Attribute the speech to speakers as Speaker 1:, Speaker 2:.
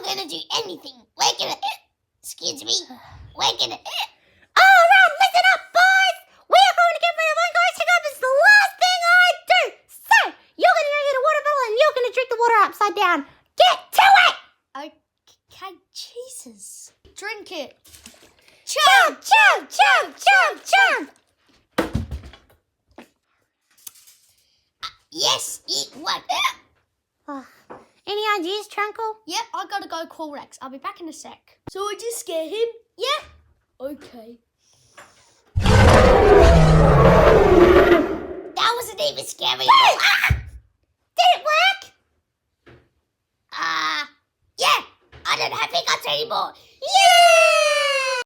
Speaker 1: gonna do anything. We're gonna... excuse me. We're gonna...
Speaker 2: All right, listen up, boys. We're going to get rid of Oink. Hiccups. It's the last thing I do. So, you're going to go get a water bottle and you're going to drink the water upside down. Get to it!
Speaker 1: Okay, Jesus. Drink it.
Speaker 2: Chomp, chomp, chomp, chomp, chomp.
Speaker 1: Yes, eat one.
Speaker 2: Any ideas, Trunkle?
Speaker 1: Yep, I gotta go call Rex. I'll be back in a sec. So I just scare him? Yeah. Okay. That wasn't even scary.
Speaker 2: Did it work?
Speaker 1: Yeah. I don't have hiccups anymore.